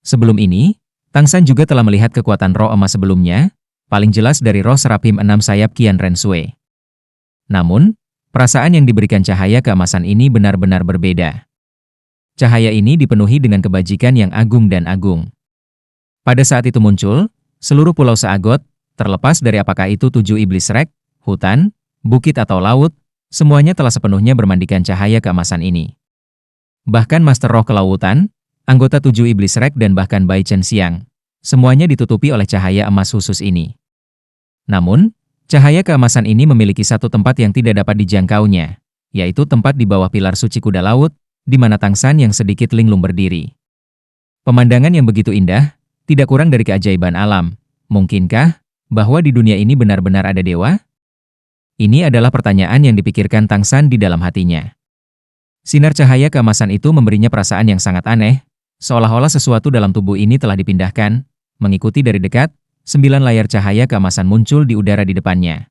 Sebelum ini, Tang San juga telah melihat kekuatan roh emas sebelumnya, paling jelas dari roh Serapim enam sayap Qian Ren Sui. Namun, perasaan yang diberikan cahaya keemasan ini benar-benar berbeda. Cahaya ini dipenuhi dengan kebajikan yang agung dan agung. Pada saat itu muncul, seluruh pulau Seagot, terlepas dari apakah itu 7 iblis rek, hutan, bukit atau laut, semuanya telah sepenuhnya bermandikan cahaya keemasan ini. Bahkan Master Roh Kelautan, anggota 7 iblis rek dan bahkan Bai Chen Xiang, semuanya ditutupi oleh cahaya emas khusus ini. Namun, cahaya keemasan ini memiliki satu tempat yang tidak dapat dijangkaunya, yaitu tempat di bawah pilar suci kuda laut, di mana Tang San yang sedikit linglung berdiri. Pemandangan yang begitu indah, tidak kurang dari keajaiban alam. Mungkinkah bahwa di dunia ini benar-benar ada dewa? Ini adalah pertanyaan yang dipikirkan Tang San di dalam hatinya. Sinar cahaya keemasan itu memberinya perasaan yang sangat aneh, seolah-olah sesuatu dalam tubuh ini telah dipindahkan. Mengikuti dari dekat, 9 layar cahaya keemasan muncul di udara di depannya.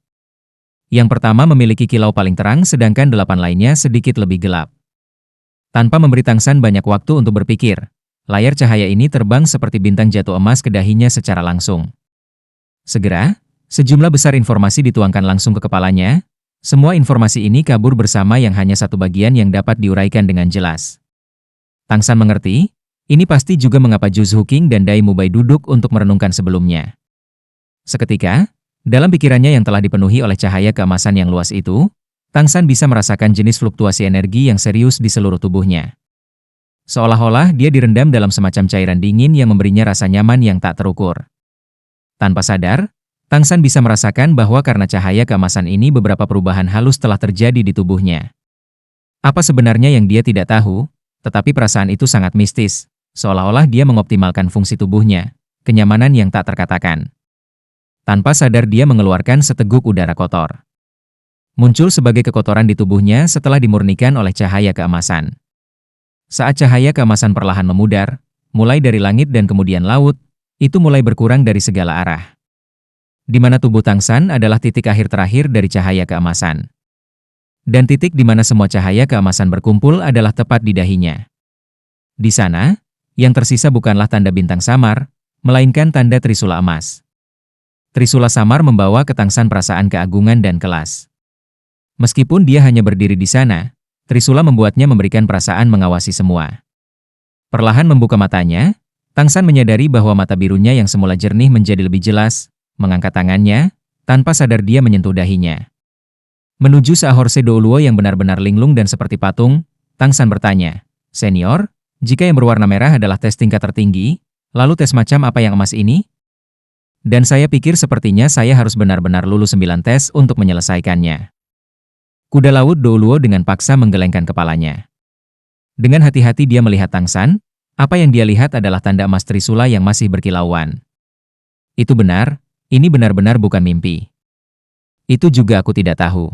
Yang pertama memiliki kilau paling terang sedangkan 8 lainnya sedikit lebih gelap. Tanpa memberi Tang San banyak waktu untuk berpikir, layar cahaya ini terbang seperti bintang jatuh emas ke dahinya secara langsung. Segera, sejumlah besar informasi dituangkan langsung ke kepalanya. Semua informasi ini kabur bersama yang hanya satu bagian yang dapat diuraikan dengan jelas. Tang San mengerti, ini pasti juga mengapa Zhu Zuqing dan Dai Mubai duduk untuk merenungkan sebelumnya. Seketika, dalam pikirannya yang telah dipenuhi oleh cahaya keemasan yang luas itu, Tang San bisa merasakan jenis fluktuasi energi yang serius di seluruh tubuhnya. Seolah-olah dia direndam dalam semacam cairan dingin yang memberinya rasa nyaman yang tak terukur. Tanpa sadar, Tang San bisa merasakan bahwa karena cahaya keemasan ini beberapa perubahan halus telah terjadi di tubuhnya. Apa sebenarnya yang dia tidak tahu, tetapi perasaan itu sangat mistis, seolah-olah dia mengoptimalkan fungsi tubuhnya, kenyamanan yang tak terkatakan. Tanpa sadar dia mengeluarkan seteguk udara kotor. Muncul sebagai kekotoran di tubuhnya setelah dimurnikan oleh cahaya keemasan. Saat cahaya keemasan perlahan memudar, mulai dari langit dan kemudian laut, itu mulai berkurang dari segala arah. Di mana tubuh Tang San adalah titik akhir terakhir dari cahaya keemasan. Dan titik di mana semua cahaya keemasan berkumpul adalah tepat di dahinya. Di sana, yang tersisa bukanlah tanda bintang samar, melainkan tanda trisula emas. Trisula samar membawa ke Tang San perasaan keagungan dan kelas. Meskipun dia hanya berdiri di sana, trisula membuatnya memberikan perasaan mengawasi semua. Perlahan membuka matanya, Tang San menyadari bahwa mata birunya yang semula jernih menjadi lebih jelas. Mengangkat tangannya, tanpa sadar dia menyentuh dahinya. Menuju Saahorse Douluo yang benar-benar linglung dan seperti patung, Tang San bertanya, "Senior, jika yang berwarna merah adalah tes tingkat tertinggi, lalu tes macam apa yang emas ini?" Dan saya pikir sepertinya saya harus benar-benar lulus 9 tes untuk menyelesaikannya. Kuda laut Douluo dengan paksa menggelengkan kepalanya. Dengan hati-hati dia melihat Tang San, apa yang dia lihat adalah tanda emas trisula yang masih berkilauan. Itu benar. Ini benar-benar bukan mimpi. Itu juga aku tidak tahu.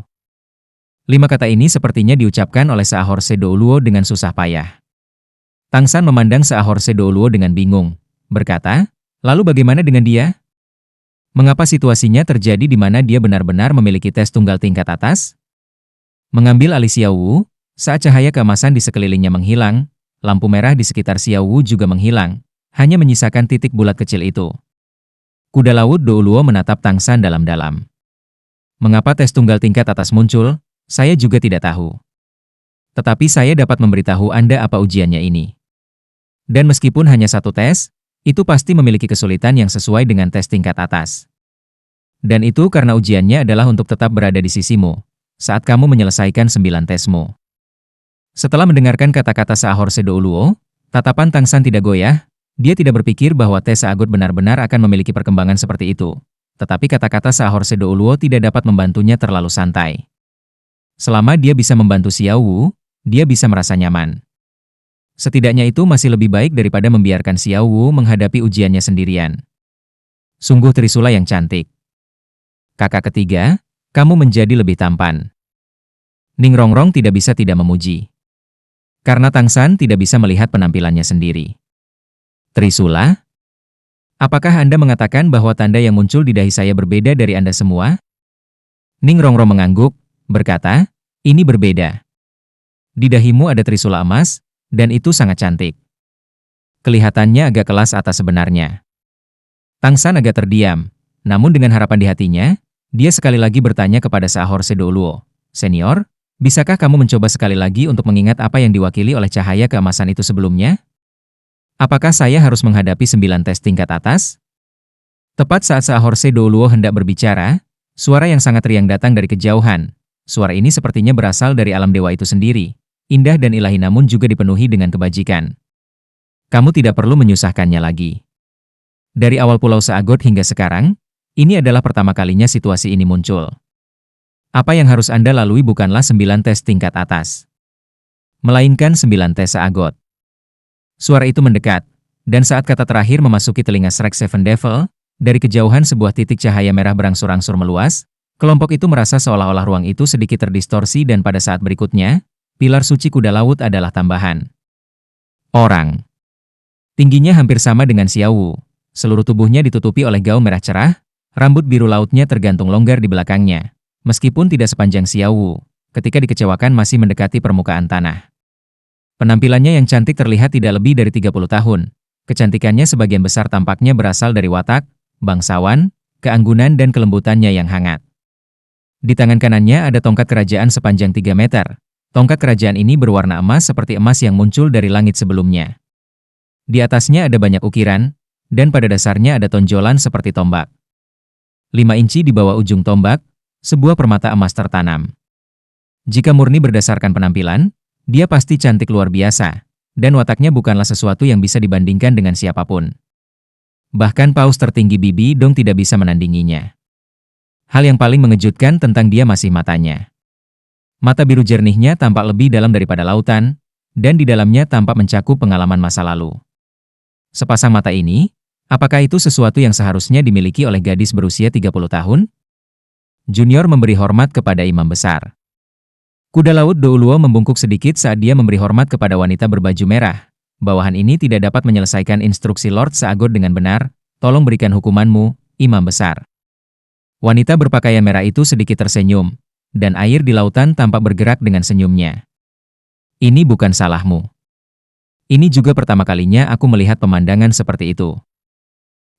5 kata ini sepertinya diucapkan oleh Saahorse Douluo dengan susah payah. Tang San memandang Saahorse Douluo dengan bingung, berkata, "Lalu bagaimana dengan dia? Mengapa situasinya terjadi di mana dia benar-benar memiliki tes tunggal tingkat atas?" Mengambil alih Xiao Wu, saat cahaya keemasan di sekelilingnya menghilang, lampu merah di sekitar Xiao Wu juga menghilang, hanya menyisakan titik bulat kecil itu. Kuda laut Douluo menatap Tang San dalam-dalam. Mengapa tes tunggal tingkat atas muncul, saya juga tidak tahu. Tetapi saya dapat memberitahu Anda apa ujiannya ini. Dan meskipun hanya satu tes, itu pasti memiliki kesulitan yang sesuai dengan tes tingkat atas. Dan itu karena ujiannya adalah untuk tetap berada di sisimu, saat kamu menyelesaikan 9 tesmu. Setelah mendengarkan kata-kata Saahorse Douluo, tatapan Tang San tidak goyah. Dia tidak berpikir bahwa tes Seagot benar-benar akan memiliki perkembangan seperti itu. Tetapi kata-kata Saahorse Douluo tidak dapat membantunya terlalu santai. Selama dia bisa membantu Xiao Wu, dia bisa merasa nyaman. Setidaknya itu masih lebih baik daripada membiarkan Xiao Wu menghadapi ujiannya sendirian. Sungguh trisula yang cantik. Kakak ketiga, kamu menjadi lebih tampan. Ning Rongrong tidak bisa tidak memuji. Karena Tang San tidak bisa melihat penampilannya sendiri. Trisula? Apakah Anda mengatakan bahwa tanda yang muncul di dahi saya berbeda dari Anda semua? Ning Rongrong mengangguk, berkata, "Ini berbeda. Di dahimu ada trisula emas, dan itu sangat cantik. Kelihatannya agak kelas atas sebenarnya. Tang San agak terdiam, namun dengan harapan di hatinya, dia sekali lagi bertanya kepada Saahorse Douluo, "Senior, bisakah kamu mencoba sekali lagi untuk mengingat apa yang diwakili oleh cahaya keemasan itu sebelumnya? Apakah saya harus menghadapi 9 tes tingkat atas?" Tepat saat Saahorse Douluo hendak berbicara, suara yang sangat riang datang dari kejauhan. Suara ini sepertinya berasal dari alam dewa itu sendiri, indah dan ilahi namun juga dipenuhi dengan kebajikan. "Kamu tidak perlu menyusahkannya lagi. Dari awal Pulau Seagot hingga sekarang, ini adalah pertama kalinya situasi ini muncul. Apa yang harus Anda lalui bukanlah 9 tes tingkat atas, melainkan 9 tes Seagot." Suara itu mendekat, dan saat kata terakhir memasuki telinga Shrek Seven Devil, dari kejauhan sebuah titik cahaya merah berangsur-angsur meluas, kelompok itu merasa seolah-olah ruang itu sedikit terdistorsi dan pada saat berikutnya, pilar suci kuda laut adalah tambahan orang. Tingginya hampir sama dengan Xiao Wu. Seluruh tubuhnya ditutupi oleh gaun merah cerah, rambut biru lautnya tergantung longgar di belakangnya. Meskipun tidak sepanjang Xiao Wu, ketika dikecewakan masih mendekati permukaan tanah. Penampilannya yang cantik terlihat tidak lebih dari 30 tahun. Kecantikannya sebagian besar tampaknya berasal dari watak, bangsawan, keanggunan dan kelembutannya yang hangat. Di tangan kanannya ada tongkat kerajaan sepanjang 3 meter. Tongkat kerajaan ini berwarna emas seperti emas yang muncul dari langit sebelumnya. Di atasnya ada banyak ukiran, dan pada dasarnya ada tonjolan seperti tombak. 5 inci di bawah ujung tombak, sebuah permata emas tertanam. Jika murni berdasarkan penampilan, dia pasti cantik luar biasa, dan wataknya bukanlah sesuatu yang bisa dibandingkan dengan siapapun. Bahkan paus tertinggi Bibi Dong tidak bisa menandinginya. Hal yang paling mengejutkan tentang dia masih matanya. Mata biru jernihnya tampak lebih dalam daripada lautan, dan di dalamnya tampak mencakup pengalaman masa lalu. Sepasang mata ini, apakah itu sesuatu yang seharusnya dimiliki oleh gadis berusia 30 tahun? Junior memberi hormat kepada imam besar. Kuda laut Douluo membungkuk sedikit saat dia memberi hormat kepada wanita berbaju merah. "Bawahan ini tidak dapat menyelesaikan instruksi Lord Seagot dengan benar, tolong berikan hukumanmu, imam besar." Wanita berpakaian merah itu sedikit tersenyum, dan air di lautan tampak bergerak dengan senyumnya. "Ini bukan salahmu. Ini juga pertama kalinya aku melihat pemandangan seperti itu."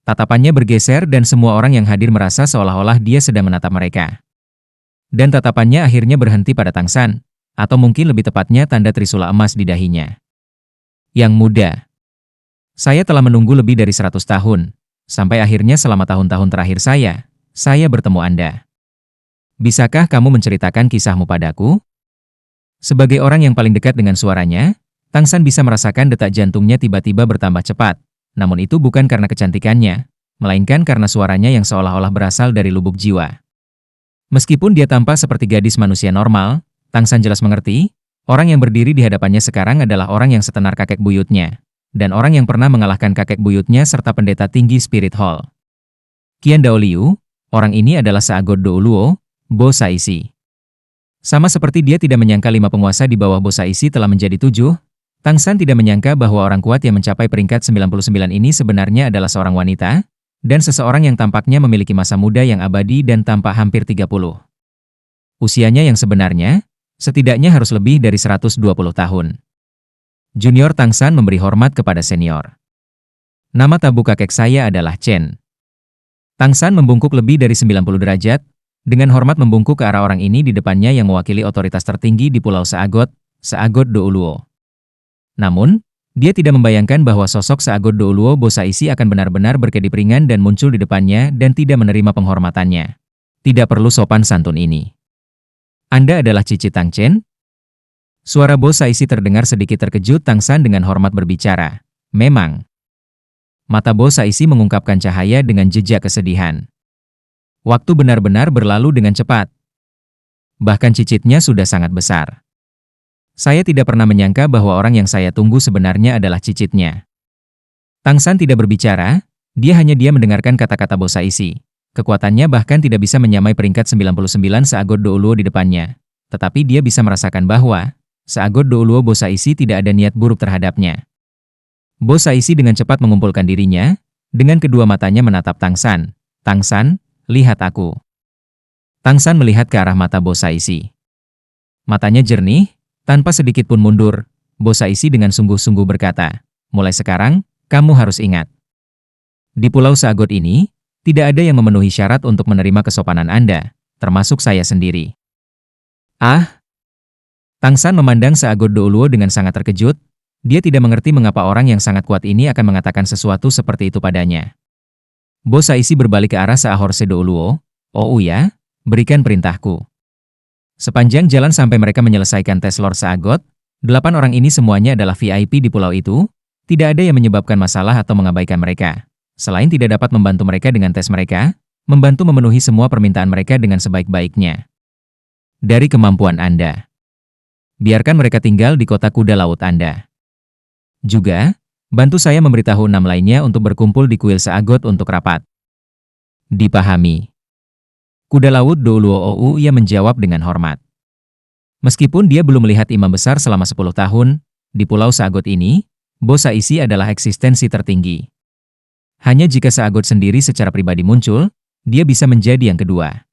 Tatapannya bergeser dan semua orang yang hadir merasa seolah-olah dia sedang menatap mereka. Dan tatapannya akhirnya berhenti pada Tang San, atau mungkin lebih tepatnya tanda trisula emas di dahinya. "Yang muda, saya telah menunggu lebih dari 100 tahun, sampai akhirnya selama tahun-tahun terakhir saya bertemu Anda. Bisakah kamu menceritakan kisahmu padaku?" Sebagai orang yang paling dekat dengan suaranya, Tang San bisa merasakan detak jantungnya tiba-tiba bertambah cepat. Namun itu bukan karena kecantikannya, melainkan karena suaranya yang seolah-olah berasal dari lubuk jiwa. Meskipun dia tampak seperti gadis manusia normal, Tang San jelas mengerti, orang yang berdiri di hadapannya sekarang adalah orang yang setenar kakek buyutnya, dan orang yang pernah mengalahkan kakek buyutnya serta pendeta tinggi Spirit Hall. Qian Daoliu, orang ini adalah Seagot Douluo, Bo Saisi. Sama seperti dia tidak menyangka 5 penguasa di bawah Bo Saisi telah menjadi 7, Tang San tidak menyangka bahwa orang kuat yang mencapai peringkat 99 ini sebenarnya adalah seorang wanita, dan seseorang yang tampaknya memiliki masa muda yang abadi dan tampak hampir 30. Usianya yang sebenarnya, setidaknya harus lebih dari 120 tahun. Junior Tang San memberi hormat kepada senior. "Nama tabu kakek saya adalah Chen." Tang San membungkuk lebih dari 90 derajat, dengan hormat membungkuk ke arah orang ini di depannya yang mewakili otoritas tertinggi di Pulau Seagot, Seagot Douluo. Namun, dia tidak membayangkan bahwa sosok Seagot Douluo Bo Saisi akan benar-benar berkedip ringan dan muncul di depannya dan tidak menerima penghormatannya. Tidak perlu sopan santun ini. "Anda adalah Cici Tang Chen?" Suara Bo Saisi terdengar sedikit terkejut. Tang San dengan hormat berbicara. "Memang." Mata Bo Saisi mengungkapkan cahaya dengan jejak kesedihan. Waktu benar-benar berlalu dengan cepat. Bahkan cicitnya sudah sangat besar. Saya tidak pernah menyangka bahwa orang yang saya tunggu sebenarnya adalah cicitnya. Tang San tidak berbicara, dia hanya diam mendengarkan kata-kata Bo Saisi. Kekuatannya bahkan tidak bisa menyamai peringkat 99 Seagot Douluo di depannya. Tetapi dia bisa merasakan bahwa Seagot Douluo Bo Saisi tidak ada niat buruk terhadapnya. Bo Saisi dengan cepat mengumpulkan dirinya, dengan kedua matanya menatap Tang San. "Tang San, lihat aku." Tang San melihat ke arah mata Bo Saisi. Matanya jernih, tanpa sedikit pun mundur. Bo Saisi dengan sungguh-sungguh berkata, "Mulai sekarang, Kamu harus ingat, di Pulau Saagot ini, tidak ada yang memenuhi syarat untuk menerima kesopanan Anda, termasuk saya sendiri. Ah, Tang San memandang Seagot Douluo dengan sangat terkejut. Dia tidak mengerti mengapa orang yang sangat kuat ini akan mengatakan sesuatu seperti itu padanya. Bos Saisi berbalik ke arah Seahorse Douluo. Oh ya, berikan perintahku. Sepanjang jalan sampai mereka menyelesaikan tes Lord Seagot, 8 orang ini semuanya adalah VIP di pulau itu. Tidak ada yang menyebabkan masalah atau mengabaikan mereka. Selain tidak dapat membantu mereka dengan tes mereka, membantu memenuhi semua permintaan mereka dengan sebaik-baiknya. Dari kemampuan Anda, biarkan mereka tinggal di kota kuda laut Anda. Juga, bantu saya memberitahu 6 lainnya untuk berkumpul di kuil Seagot untuk rapat. Dipahami. Kuda laut Douluo Ouya menjawab dengan hormat. Meskipun dia belum melihat imam besar selama 10 tahun, di Pulau Seagot ini, Bos Saisi adalah eksistensi tertinggi. Hanya jika Seagot sendiri secara pribadi muncul, dia bisa menjadi yang kedua.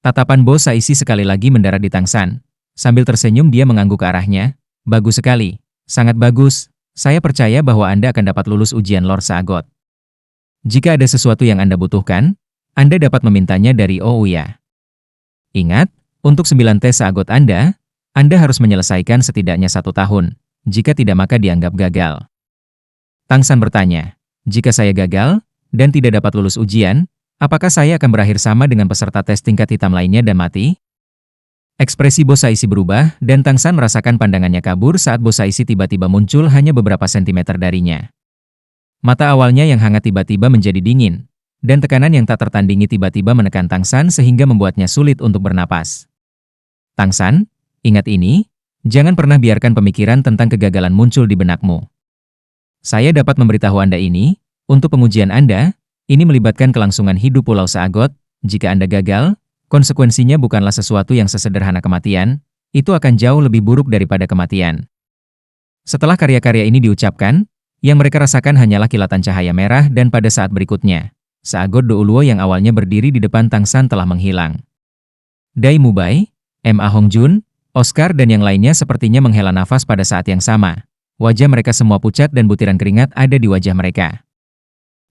Tatapan Bos Saisi sekali lagi mendarat di Tang San. Sambil tersenyum dia mengangguk ke arahnya. Bagus sekali, sangat bagus. Saya percaya bahwa Anda akan dapat lulus ujian Lord Seagot. Jika ada sesuatu yang Anda butuhkan, Anda dapat memintanya dari Ouya. Ingat, untuk 9 tes Seagot Anda harus menyelesaikan setidaknya 1 tahun. Jika tidak maka dianggap gagal. Tang San bertanya, jika saya gagal dan tidak dapat lulus ujian, apakah saya akan berakhir sama dengan peserta tes tingkat hitam lainnya dan mati? Ekspresi Bos Saisi berubah dan Tang San merasakan pandangannya kabur saat Bos Saisi tiba-tiba muncul hanya beberapa sentimeter darinya. Mata awalnya yang hangat tiba-tiba menjadi dingin, dan tekanan yang tak tertandingi tiba-tiba menekan Tang San sehingga membuatnya sulit untuk bernapas. Tang San, ingat ini, jangan pernah biarkan pemikiran tentang kegagalan muncul di benakmu. Saya dapat memberitahu Anda ini, untuk pengujian Anda, ini melibatkan kelangsungan hidup Pulau Seagot. Jika Anda gagal, konsekuensinya bukanlah sesuatu yang sesederhana kematian, itu akan jauh lebih buruk daripada kematian. Setelah karya-karya ini diucapkan, yang mereka rasakan hanyalah kilatan cahaya merah dan pada saat berikutnya, Seagot Douluo yang awalnya berdiri di depan Tang San telah menghilang. Dai Mubai, Ma Hongjun, Oscar dan yang lainnya sepertinya menghela nafas pada saat yang sama. Wajah mereka semua pucat dan butiran keringat ada di wajah mereka.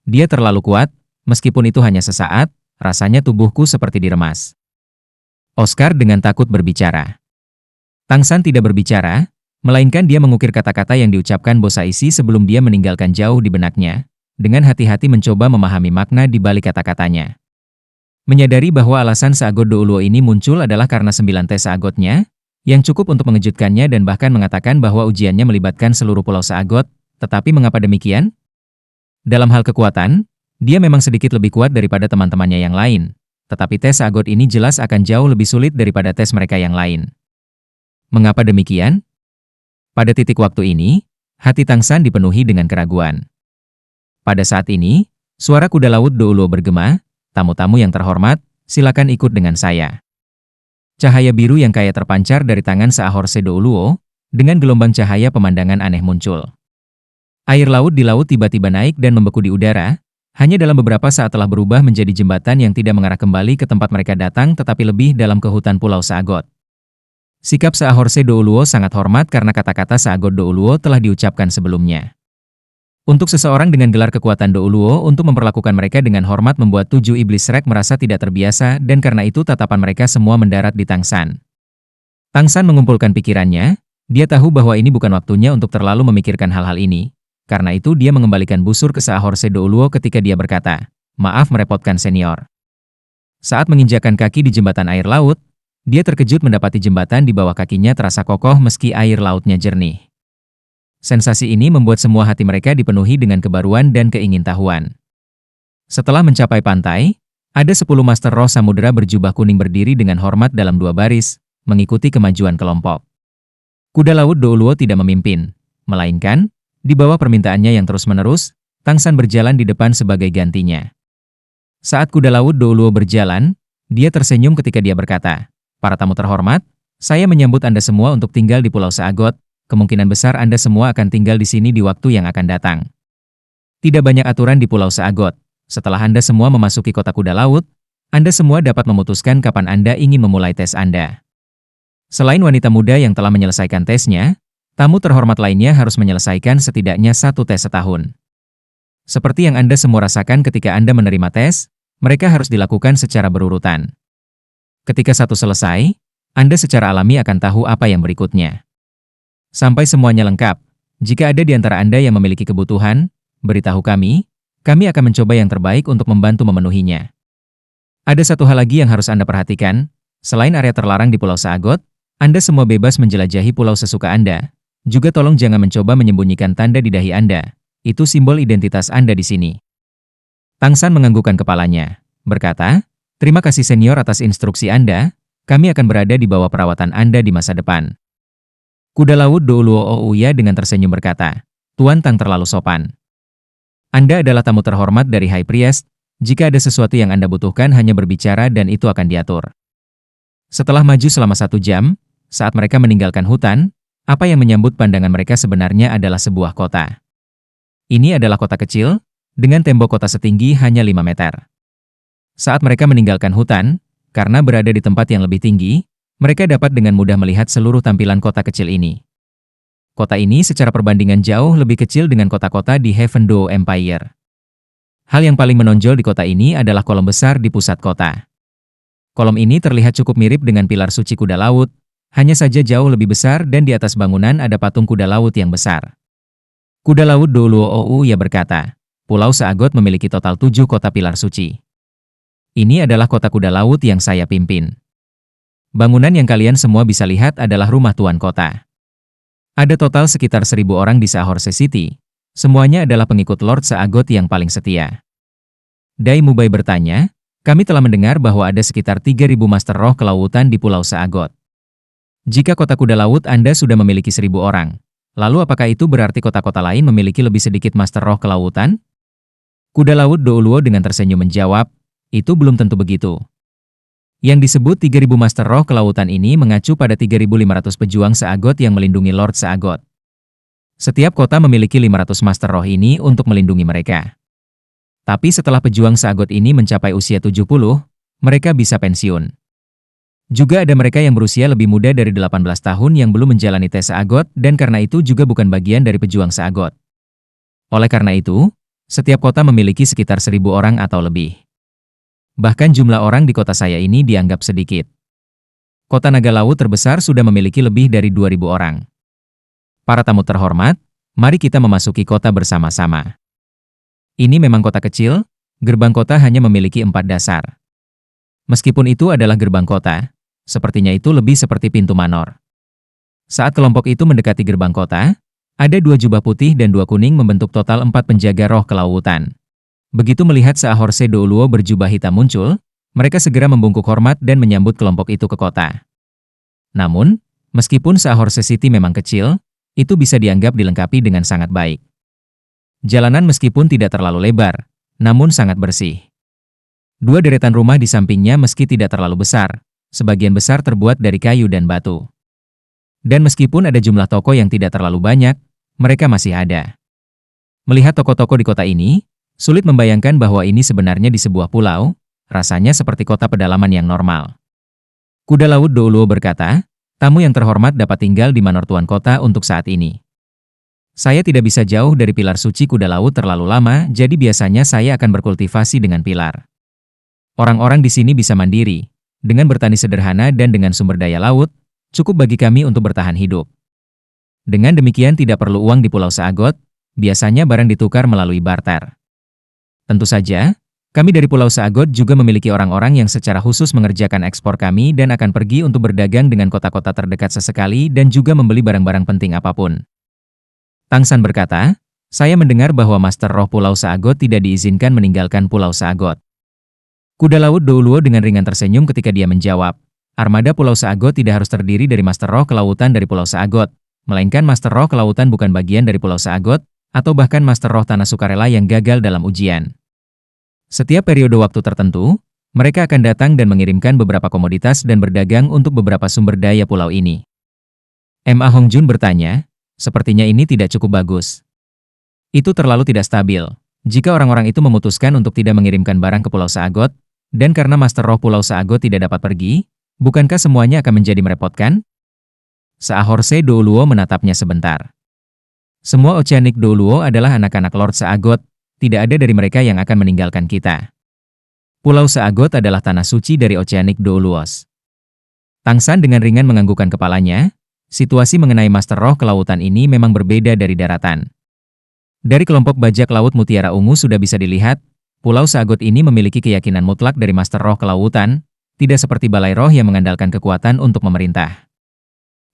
Dia terlalu kuat, meskipun itu hanya sesaat, rasanya tubuhku seperti diremas. Oscar dengan takut berbicara. Tang San tidak berbicara, melainkan dia mengukir kata-kata yang diucapkan Bos Saisi sebelum dia meninggalkan jauh di benaknya, dengan hati-hati mencoba memahami makna di balik kata-katanya. Menyadari bahwa alasan Seagot Douluo ini muncul adalah karena 9 tes Seagotnya, yang cukup untuk mengejutkannya dan bahkan mengatakan bahwa ujiannya melibatkan seluruh Pulau Seagot, tetapi mengapa demikian? Dalam hal kekuatan, dia memang sedikit lebih kuat daripada teman-temannya yang lain, tetapi tes Seagot ini jelas akan jauh lebih sulit daripada tes mereka yang lain. Mengapa demikian? Pada titik waktu ini, hati Tang San dipenuhi dengan keraguan. Pada saat ini, suara kuda laut Douluo bergema, tamu-tamu yang terhormat, silakan ikut dengan saya. Cahaya biru yang kaya terpancar dari tangan Seahorse Douluo, dengan gelombang cahaya pemandangan aneh muncul. Air laut di laut tiba-tiba naik dan membeku di udara, hanya dalam beberapa saat telah berubah menjadi jembatan yang tidak mengarah kembali ke tempat mereka datang tetapi lebih dalam ke hutan Pulau Seagot. Sikap Seahorse Douluo sangat hormat karena kata-kata Seagot Douluo telah diucapkan sebelumnya. Untuk seseorang dengan gelar kekuatan Douluo untuk memperlakukan mereka dengan hormat membuat 7 iblis Shrek merasa tidak terbiasa dan karena itu tatapan mereka semua mendarat di Tang San. Tang San mengumpulkan pikirannya, dia tahu bahwa ini bukan waktunya untuk terlalu memikirkan hal-hal ini. Karena itu dia mengembalikan busur ke Seahorse Douluo ketika dia berkata, maaf merepotkan senior. Saat menginjakkan kaki di jembatan air laut, dia terkejut mendapati jembatan di bawah kakinya terasa kokoh meski air lautnya jernih. Sensasi ini membuat semua hati mereka dipenuhi dengan kebaruan dan keingintahuan. Setelah mencapai pantai, ada 10 Master Roh Samudera berjubah kuning berdiri dengan hormat dalam 2 baris, mengikuti kemajuan kelompok. Kuda laut Douluo tidak memimpin, melainkan, di bawah permintaannya yang terus-menerus, Tang San berjalan di depan sebagai gantinya. Saat kuda laut Douluo berjalan, dia tersenyum ketika dia berkata, para tamu terhormat, saya menyambut Anda semua untuk tinggal di Pulau Seagot. Kemungkinan besar Anda semua akan tinggal di sini di waktu yang akan datang. Tidak banyak aturan di Pulau Seagot. Setelah Anda semua memasuki kota kuda laut, Anda semua dapat memutuskan kapan Anda ingin memulai tes Anda. Selain wanita muda yang telah menyelesaikan tesnya, tamu terhormat lainnya harus menyelesaikan setidaknya 1 tes setahun. Seperti yang Anda semua rasakan ketika Anda menerima tes, mereka harus dilakukan secara berurutan. Ketika satu selesai, Anda secara alami akan tahu apa yang berikutnya. Sampai semuanya lengkap, jika ada di antara Anda yang memiliki kebutuhan, beritahu kami akan mencoba yang terbaik untuk membantu memenuhinya. Ada satu hal lagi yang harus Anda perhatikan, selain area terlarang di Pulau Saagot, Anda semua bebas menjelajahi pulau sesuka Anda. Juga tolong jangan mencoba menyembunyikan tanda di dahi Anda. Itu simbol identitas Anda di sini. Tang San menganggukkan kepalanya, berkata, "Terima kasih senior atas instruksi Anda, kami akan berada di bawah perawatan Anda di masa depan." Kuda laut Douluo Ouya dengan tersenyum berkata, "Tuan Tang terlalu sopan. Anda adalah tamu terhormat dari High Priest, jika ada sesuatu yang Anda butuhkan hanya berbicara dan itu akan diatur." Setelah maju selama 1 jam, saat mereka meninggalkan hutan, apa yang menyambut pandangan mereka sebenarnya adalah sebuah kota. Ini adalah kota kecil, dengan tembok kota setinggi hanya 5 meter. Saat mereka meninggalkan hutan, karena berada di tempat yang lebih tinggi, mereka dapat dengan mudah melihat seluruh tampilan kota kecil ini. Kota ini secara perbandingan jauh lebih kecil dengan kota-kota di Heaven Dou Empire. Hal yang paling menonjol di kota ini adalah kolom besar di pusat kota. Kolom ini terlihat cukup mirip dengan pilar suci kuda laut, hanya saja jauh lebih besar dan di atas bangunan ada patung kuda laut yang besar. Kuda laut Douluo Ouya berkata, Pulau Saagot memiliki total 7 kota pilar suci. Ini adalah kota kuda laut yang saya pimpin. Bangunan yang kalian semua bisa lihat adalah rumah tuan kota. Ada total sekitar 1.000 orang di Saahorse City. Semuanya adalah pengikut Lord Saagot yang paling setia. Dai Mubai bertanya, kami telah mendengar bahwa ada sekitar 3.000 Master Roh Kelautan di Pulau Saagot. Jika kota kuda laut Anda sudah memiliki 1.000 orang, lalu apakah itu berarti kota-kota lain memiliki lebih sedikit Master Roh Kelautan? Kuda laut Douluo dengan tersenyum menjawab, itu belum tentu begitu. Yang disebut 3.000 Master Roh Kelautan ini mengacu pada 3.500 pejuang Saagot yang melindungi Lord Saagot. Setiap kota memiliki 500 Master Roh ini untuk melindungi mereka. Tapi setelah pejuang Saagot ini mencapai usia 70, mereka bisa pensiun. Juga ada mereka yang berusia lebih muda dari 18 tahun yang belum menjalani tes Saagot dan karena itu juga bukan bagian dari pejuang Saagot. Oleh karena itu, setiap kota memiliki sekitar 1.000 orang atau lebih. Bahkan jumlah orang di kota saya ini dianggap sedikit. Kota naga laut terbesar sudah memiliki lebih dari 2.000 orang. Para tamu terhormat, mari kita memasuki kota bersama-sama. Ini memang kota kecil, gerbang kota hanya memiliki 4 dasar. Meskipun itu adalah gerbang kota, sepertinya itu lebih seperti pintu manor. Saat kelompok itu mendekati gerbang kota, ada 2 jubah putih dan 2 kuning membentuk total 4 penjaga roh kelautan. Begitu melihat Saahorse Douluo berjubah hitam muncul, mereka segera membungkuk hormat dan menyambut kelompok itu ke kota. Namun, meskipun Saahorse City memang kecil, itu bisa dianggap dilengkapi dengan sangat baik. Jalanan meskipun tidak terlalu lebar, namun sangat bersih. 2 deretan rumah di sampingnya meski tidak terlalu besar, sebagian besar terbuat dari kayu dan batu. Dan meskipun ada jumlah toko yang tidak terlalu banyak, mereka masih ada. Melihat toko-toko di kota ini, sulit membayangkan bahwa ini sebenarnya di sebuah pulau, rasanya seperti kota pedalaman yang normal. Kuda laut Douluo berkata, tamu yang terhormat dapat tinggal di manor tuan kota untuk saat ini. Saya tidak bisa jauh dari pilar suci kuda laut terlalu lama, jadi biasanya saya akan berkultivasi dengan pilar. Orang-orang di sini bisa mandiri, dengan bertani sederhana dan dengan sumber daya laut, cukup bagi kami untuk bertahan hidup. Dengan demikian tidak perlu uang di Pulau Saagot, biasanya barang ditukar melalui barter. Tentu saja, kami dari Pulau Saagot juga memiliki orang-orang yang secara khusus mengerjakan ekspor kami dan akan pergi untuk berdagang dengan kota-kota terdekat sesekali dan juga membeli barang-barang penting apapun. Tang San berkata, saya mendengar bahwa Master Roh Pulau Saagot tidak diizinkan meninggalkan Pulau Saagot. Kuda laut Douluo dengan ringan tersenyum ketika dia menjawab, armada Pulau Saagot tidak harus terdiri dari Master Roh Kelautan dari Pulau Saagot, melainkan Master Roh Kelautan bukan bagian dari Pulau Saagot, atau bahkan Master Roh Tanah Sukarela yang gagal dalam ujian. Setiap periode waktu tertentu, mereka akan datang dan mengirimkan beberapa komoditas dan berdagang untuk beberapa sumber daya pulau ini. Ma Hongjun bertanya, sepertinya ini tidak cukup bagus. Itu terlalu tidak stabil. Jika orang-orang itu memutuskan untuk tidak mengirimkan barang ke Pulau Saagot, dan karena Master Roh Pulau Saagot tidak dapat pergi, bukankah semuanya akan menjadi merepotkan? Saahorse Douluo menatapnya sebentar. Semua Oceanic Douluo adalah anak-anak Lord Saagot, tidak ada dari mereka yang akan meninggalkan kita. Pulau Seagot adalah tanah suci dari Oceanic Douluos. Tang San dengan ringan menganggukkan kepalanya. Situasi mengenai Master Roh Kelautan ini memang berbeda dari daratan. Dari kelompok bajak laut Mutiara Ungu sudah bisa dilihat, Pulau Seagot ini memiliki keyakinan mutlak dari Master Roh Kelautan, tidak seperti Balai Roh yang mengandalkan kekuatan untuk memerintah.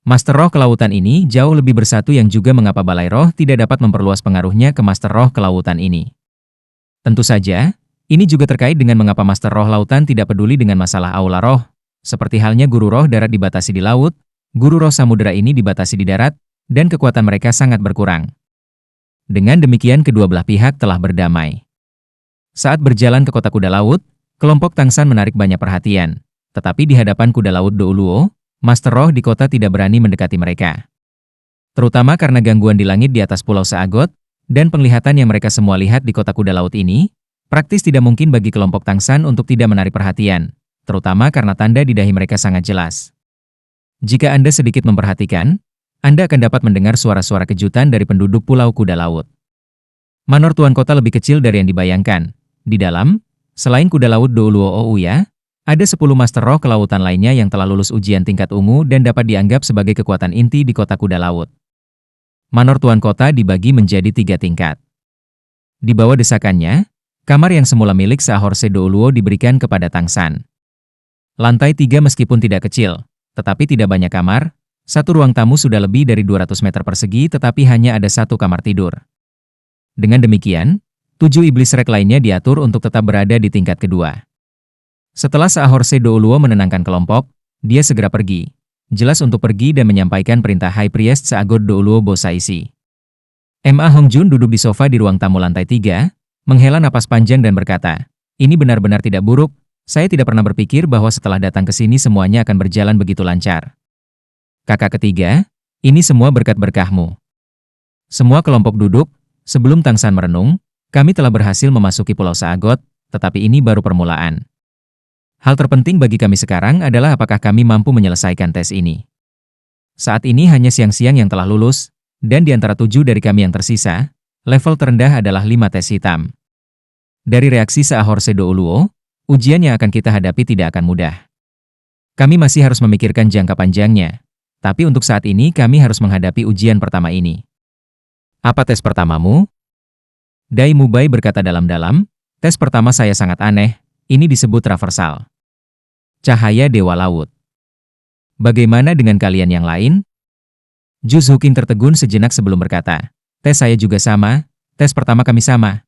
Master Roh Kelautan ini jauh lebih bersatu yang juga mengapa Balai Roh tidak dapat memperluas pengaruhnya ke Master Roh Kelautan ini. Tentu saja, ini juga terkait dengan mengapa Master Roh Lautan tidak peduli dengan masalah Aula Roh, seperti halnya Guru Roh Darat dibatasi di laut, Guru Roh Samudera ini dibatasi di darat, dan kekuatan mereka sangat berkurang. Dengan demikian kedua belah pihak telah berdamai. Saat berjalan ke kota kuda laut, kelompok Tang San menarik banyak perhatian, tetapi di hadapan kuda laut Douluo, Master Roh di kota tidak berani mendekati mereka. Terutama karena gangguan di langit di atas Pulau Seagot, dan penglihatan yang mereka semua lihat di kota kuda laut ini, praktis tidak mungkin bagi kelompok Tang San untuk tidak menarik perhatian, terutama karena tanda di dahi mereka sangat jelas. Jika Anda sedikit memperhatikan, Anda akan dapat mendengar suara-suara kejutan dari penduduk Pulau Kuda Laut. Manor Tuan Kota lebih kecil dari yang dibayangkan. Di dalam, selain Kuda Laut Douluo Ouya, ada 10 Master Roh Kelautan lainnya yang telah lulus ujian tingkat ungu dan dapat dianggap sebagai kekuatan inti di Kota Kuda Laut. Manor Tuan Kota dibagi menjadi 3 tingkat. Di bawah desakannya, kamar yang semula milik Saahorse Douluo diberikan kepada Tang San. Lantai 3 meskipun tidak kecil, tetapi tidak banyak kamar, satu ruang tamu sudah lebih dari 200 meter persegi tetapi hanya ada satu kamar tidur. Dengan demikian, 7 iblis rek lainnya diatur untuk tetap berada di tingkat kedua. Setelah Saahorse Douluo menenangkan kelompok, dia segera pergi. Jelas untuk pergi dan menyampaikan perintah High Priest Seagot Douluo Bosaisi. Ma Hongjun duduk di sofa di ruang tamu lantai 3, menghela napas panjang dan berkata, "Ini benar-benar tidak buruk. Saya tidak pernah berpikir bahwa setelah datang ke sini semuanya akan berjalan begitu lancar. Kakak ketiga, ini semua berkat berkahmu." Semua kelompok duduk, sebelum Tang San merenung, kami telah berhasil memasuki Pulau Seagot, tetapi ini baru permulaan. Hal terpenting bagi kami sekarang adalah apakah kami mampu menyelesaikan tes ini. Saat ini hanya siang-siang yang telah lulus, dan di antara 7 dari kami yang tersisa, level terendah adalah 5 tes hitam. Dari reaksi Saahorse Douluo, ujian yang akan kita hadapi tidak akan mudah. Kami masih harus memikirkan jangka panjangnya, tapi untuk saat ini kami harus menghadapi ujian pertama ini. Apa tes pertamamu? Dai Mubai berkata dalam-dalam, tes pertama saya sangat aneh, ini disebut traversal. Cahaya Dewa Laut. Bagaimana dengan kalian yang lain? Ju Zuking tertegun sejenak sebelum berkata, tes saya juga sama, tes pertama kami sama.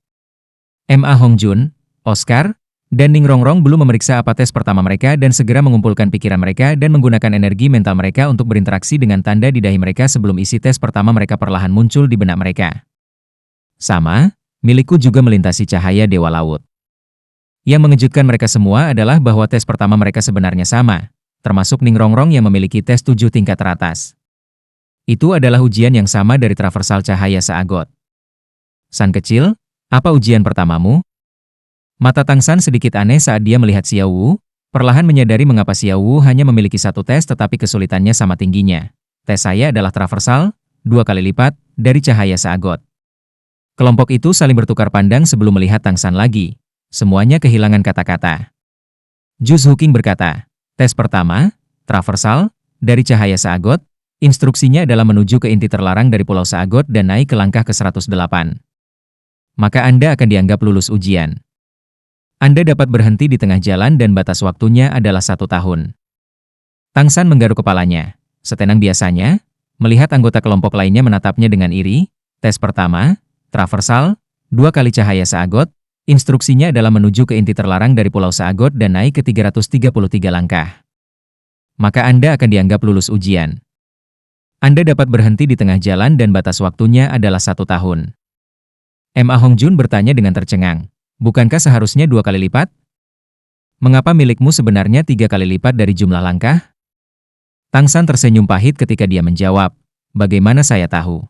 Ma Hongjun, Oscar, dan Ning Rongrong belum memeriksa apa tes pertama mereka dan segera mengumpulkan pikiran mereka dan menggunakan energi mental mereka untuk berinteraksi dengan tanda di dahi mereka sebelum isi tes pertama mereka perlahan muncul di benak mereka. Sama, milikku juga melintasi cahaya Dewa Laut. Yang mengejutkan mereka semua adalah bahwa tes pertama mereka sebenarnya sama, termasuk Ning Rongrong yang memiliki tes 7 tingkat teratas. Itu adalah ujian yang sama dari traversal cahaya Seagot. San kecil, apa ujian pertamamu? Mata Tang San sedikit aneh saat dia melihat Xiao Wu, perlahan menyadari mengapa Xiao Wu hanya memiliki satu tes tetapi kesulitannya sama tingginya. Tes saya adalah traversal, 2 kali lipat, dari cahaya Seagot. Kelompok itu saling bertukar pandang sebelum melihat Tang San lagi. Semuanya kehilangan kata-kata. Ju Zuking berkata, tes pertama, traversal, dari cahaya Seagot, instruksinya adalah menuju ke inti terlarang dari Pulau Seagot dan naik ke langkah ke-108. Maka Anda akan dianggap lulus ujian. Anda dapat berhenti di tengah jalan dan batas waktunya adalah 1 tahun. Tang San menggaruk kepalanya. Setenang biasanya, melihat anggota kelompok lainnya menatapnya dengan iri, tes pertama, traversal, 2 kali cahaya Seagot, instruksinya adalah menuju ke inti terlarang dari Pulau Seagot dan naik ke 333 langkah. Maka Anda akan dianggap lulus ujian. Anda dapat berhenti di tengah jalan dan batas waktunya adalah 1 tahun. Ma Hongjun bertanya dengan tercengang. Bukankah seharusnya 2 kali lipat? Mengapa milikmu sebenarnya 3 kali lipat dari jumlah langkah? Tang San tersenyum pahit ketika dia menjawab, bagaimana saya tahu?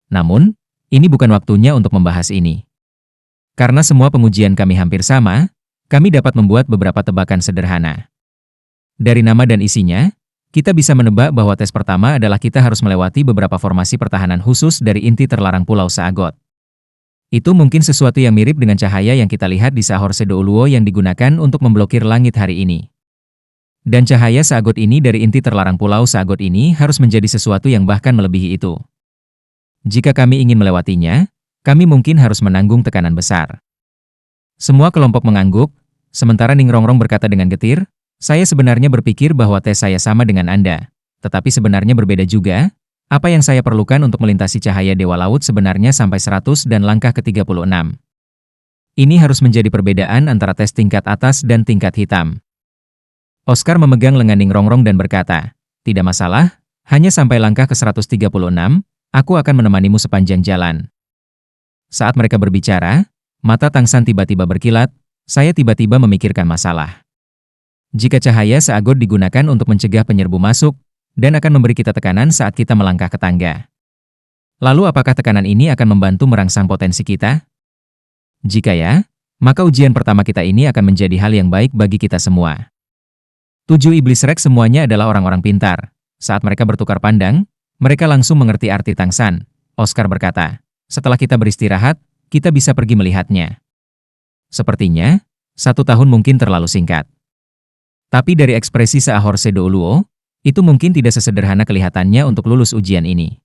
Namun, ini bukan waktunya untuk membahas ini. Karena semua pengujian kami hampir sama, kami dapat membuat beberapa tebakan sederhana. Dari nama dan isinya, kita bisa menebak bahwa tes pertama adalah kita harus melewati beberapa formasi pertahanan khusus dari inti terlarang Pulau Seagot. Itu mungkin sesuatu yang mirip dengan cahaya yang kita lihat di Sahor Sedouluo yang digunakan untuk memblokir langit hari ini. Dan cahaya Seagot ini dari inti terlarang Pulau Seagot ini harus menjadi sesuatu yang bahkan melebihi itu. Jika kami ingin melewatinya, kami mungkin harus menanggung tekanan besar. Semua kelompok mengangguk, sementara Ning Rongrong berkata dengan getir, saya sebenarnya berpikir bahwa tes saya sama dengan Anda. Tetapi sebenarnya berbeda juga. Apa yang saya perlukan untuk melintasi cahaya Dewa Laut sebenarnya sampai 100 dan langkah ke-36. Ini harus menjadi perbedaan antara tes tingkat atas dan tingkat hitam. Oscar memegang lengan Ning Rongrong dan berkata, tidak masalah, hanya sampai langkah ke-136, aku akan menemanimu sepanjang jalan. Saat mereka berbicara, mata Tang San tiba-tiba berkilat, saya tiba-tiba memikirkan masalah. Jika cahaya Seagot digunakan untuk mencegah penyerbu masuk, dan akan memberi kita tekanan saat kita melangkah ke tangga. Lalu apakah tekanan ini akan membantu merangsang potensi kita? Jika ya, maka ujian pertama kita ini akan menjadi hal yang baik bagi kita semua. 7 iblis Rex semuanya adalah orang-orang pintar. Saat mereka bertukar pandang, mereka langsung mengerti arti Tang San. Oscar berkata, setelah kita beristirahat, kita bisa pergi melihatnya. Sepertinya, 1 tahun mungkin terlalu singkat. Tapi dari ekspresi Sahor Sedouluo, itu mungkin tidak sesederhana kelihatannya untuk lulus ujian ini.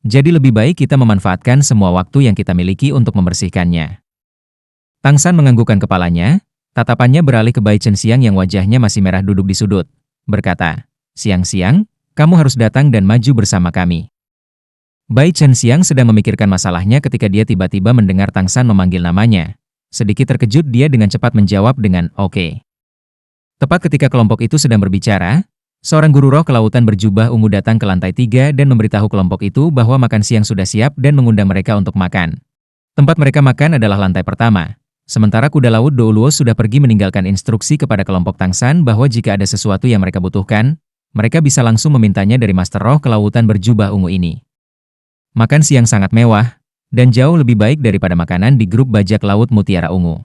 Jadi lebih baik kita memanfaatkan semua waktu yang kita miliki untuk membersihkannya. Tang San menganggukkan kepalanya, tatapannya beralih ke Bai Chen Xiang yang wajahnya masih merah duduk di sudut, berkata, Xiang, kamu harus datang dan maju bersama kami. Bai Chen Xiang sedang memikirkan masalahnya ketika dia tiba-tiba mendengar Tang San memanggil namanya. Sedikit terkejut dia dengan cepat menjawab dengan oke. Tepat ketika kelompok itu sedang berbicara, seorang guru roh kelautan berjubah ungu datang ke lantai 3 dan memberitahu kelompok itu bahwa makan siang sudah siap dan mengundang mereka untuk makan. Tempat mereka makan adalah lantai pertama. Sementara kuda laut Douluo sudah pergi meninggalkan instruksi kepada kelompok Tang San bahwa jika ada sesuatu yang mereka butuhkan, mereka bisa langsung memintanya dari Master Roh kelautan berjubah ungu ini. Makan siang sangat mewah, dan jauh lebih baik daripada makanan di grup bajak laut Mutiara Ungu.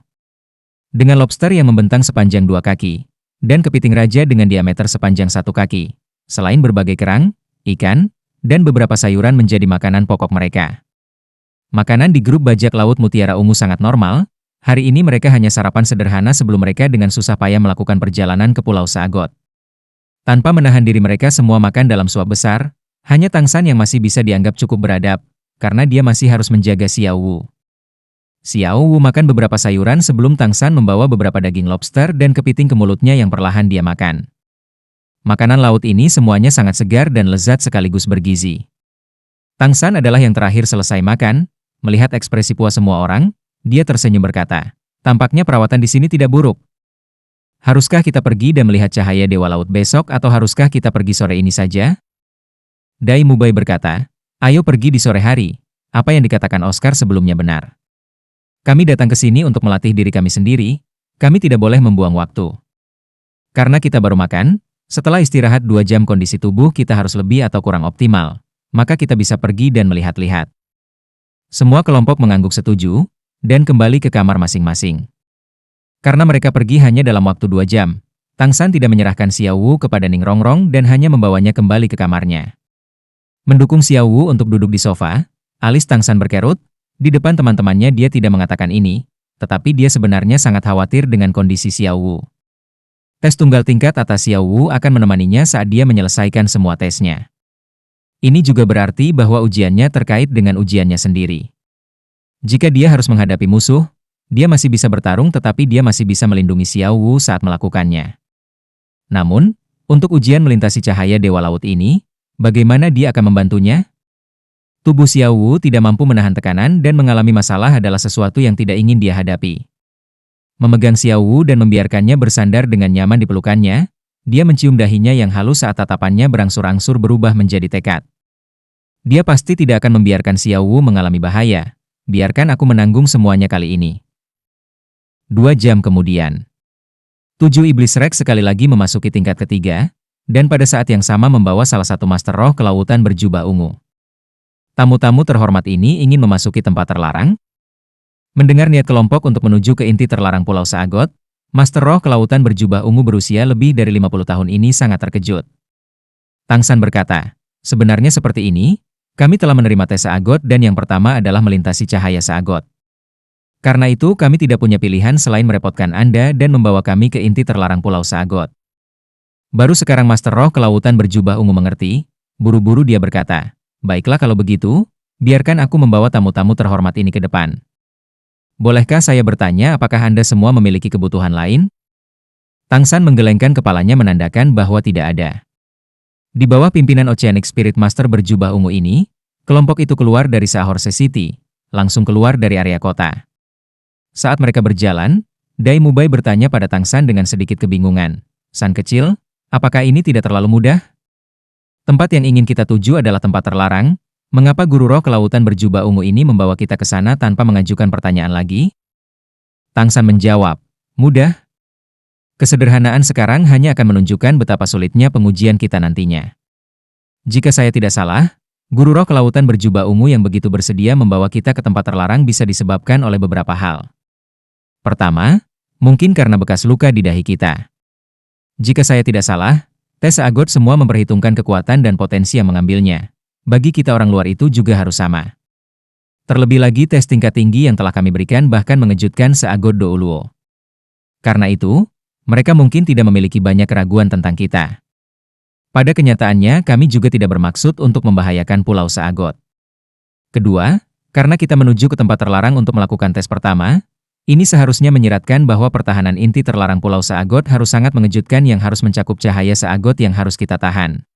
Dengan lobster yang membentang sepanjang 2 kaki, dan kepiting raja dengan diameter sepanjang 1 kaki. Selain berbagai kerang, ikan, dan beberapa sayuran menjadi makanan pokok mereka. Makanan di grup bajak laut Mutiara Ungu sangat normal, hari ini mereka hanya sarapan sederhana sebelum mereka dengan susah payah melakukan perjalanan ke Pulau Seagot. Tanpa menahan diri mereka semua makan dalam suap besar, hanya Tang San yang masih bisa dianggap cukup beradab, karena dia masih harus menjaga Xiao Wu. Xiao Wu makan beberapa sayuran sebelum Tang San membawa beberapa daging lobster dan kepiting ke mulutnya yang perlahan dia makan. Makanan laut ini semuanya sangat segar dan lezat sekaligus bergizi. Tang San adalah yang terakhir selesai makan, melihat ekspresi puas semua orang, dia tersenyum berkata, tampaknya perawatan di sini tidak buruk. Haruskah kita pergi dan melihat cahaya Dewa Laut besok atau haruskah kita pergi sore ini saja? Dai Mubai berkata, ayo pergi di sore hari. Apa yang dikatakan Oscar sebelumnya benar. Kami datang ke sini untuk melatih diri kami sendiri, kami tidak boleh membuang waktu. Karena kita baru makan, setelah istirahat 2 jam kondisi tubuh kita harus lebih atau kurang optimal, maka kita bisa pergi dan melihat-lihat. Semua kelompok mengangguk setuju, dan kembali ke kamar masing-masing. Karena mereka pergi hanya dalam waktu 2 jam, Tang San tidak menyerahkan Xiao Wu kepada Ning Rongrong dan hanya membawanya kembali ke kamarnya. Mendukung Xiao Wu untuk duduk di sofa, alis Tang San berkerut. Di depan teman-temannya dia tidak mengatakan ini, tetapi dia sebenarnya sangat khawatir dengan kondisi Xiao Wu. Tes tunggal tingkat atas Xiao Wu akan menemaninya saat dia menyelesaikan semua tesnya. Ini juga berarti bahwa ujiannya terkait dengan ujiannya sendiri. Jika dia harus menghadapi musuh, dia masih bisa bertarung tetapi dia masih bisa melindungi Xiao Wu saat melakukannya. Namun, untuk ujian melintasi cahaya Dewa Laut ini, bagaimana dia akan membantunya? Tubuh Xiao Wu tidak mampu menahan tekanan dan mengalami masalah adalah sesuatu yang tidak ingin dia hadapi. Memegang Xiao Wu dan membiarkannya bersandar dengan nyaman di pelukannya, dia mencium dahinya yang halus saat tatapannya berangsur-angsur berubah menjadi tekad. Dia pasti tidak akan membiarkan Xiao Wu mengalami bahaya. Biarkan aku menanggung semuanya kali ini. 2 jam kemudian. 7 iblis Rex sekali lagi memasuki tingkat ketiga, dan pada saat yang sama membawa salah satu Master Roh kelautan berjubah ungu. Tamu-tamu terhormat ini ingin memasuki tempat terlarang. Mendengar niat kelompok untuk menuju ke inti terlarang Pulau Seagot, Master Roh kelautan berjubah ungu berusia lebih dari 50 tahun ini sangat terkejut. Tang San berkata, sebenarnya seperti ini, Kami telah menerima tes Seagot dan yang pertama adalah melintasi cahaya Seagot. Karena itu, kami tidak punya pilihan selain merepotkan Anda dan membawa kami ke inti terlarang Pulau Seagot. Baru sekarang Master Roh Kelautan berjubah ungu mengerti, buru-buru dia berkata, "Baiklah kalau begitu, biarkan aku membawa tamu-tamu terhormat ini ke depan. Bolehkah saya bertanya apakah Anda semua memiliki kebutuhan lain?" Tang San menggelengkan kepalanya menandakan bahwa tidak ada. Di bawah pimpinan Oceanic Spirit Master berjubah ungu ini, kelompok itu keluar dari Seahorse City, langsung keluar dari area kota. Saat mereka berjalan, Dai Mubai bertanya pada Tang San dengan sedikit kebingungan, "San kecil, apakah ini tidak terlalu mudah? Tempat yang ingin kita tuju adalah tempat terlarang. Mengapa guru roh kelautan berjubah ungu ini membawa kita ke sana tanpa mengajukan pertanyaan lagi?" Tang San menjawab, "Mudah. Kesederhanaan sekarang hanya akan menunjukkan betapa sulitnya pengujian kita nantinya. Jika saya tidak salah, guru roh kelautan berjubah ungu yang begitu bersedia membawa kita ke tempat terlarang bisa disebabkan oleh beberapa hal. Pertama, mungkin karena bekas luka di dahi kita. Jika saya tidak salah, tes Seagot semua memperhitungkan kekuatan dan potensi yang mengambilnya. Bagi kita orang luar itu juga harus sama. Terlebih lagi tes tingkat tinggi yang telah kami berikan bahkan mengejutkan Seagot Douluo. Karena itu, mereka mungkin tidak memiliki banyak keraguan tentang kita. Pada kenyataannya, kami juga tidak bermaksud untuk membahayakan Pulau Seagot. Kedua, karena kita menuju ke tempat terlarang untuk melakukan tes pertama, ini seharusnya menyiratkan bahwa pertahanan inti terlarang Pulau Seagot harus sangat mengejutkan yang harus mencakup cahaya Seagot yang harus kita tahan.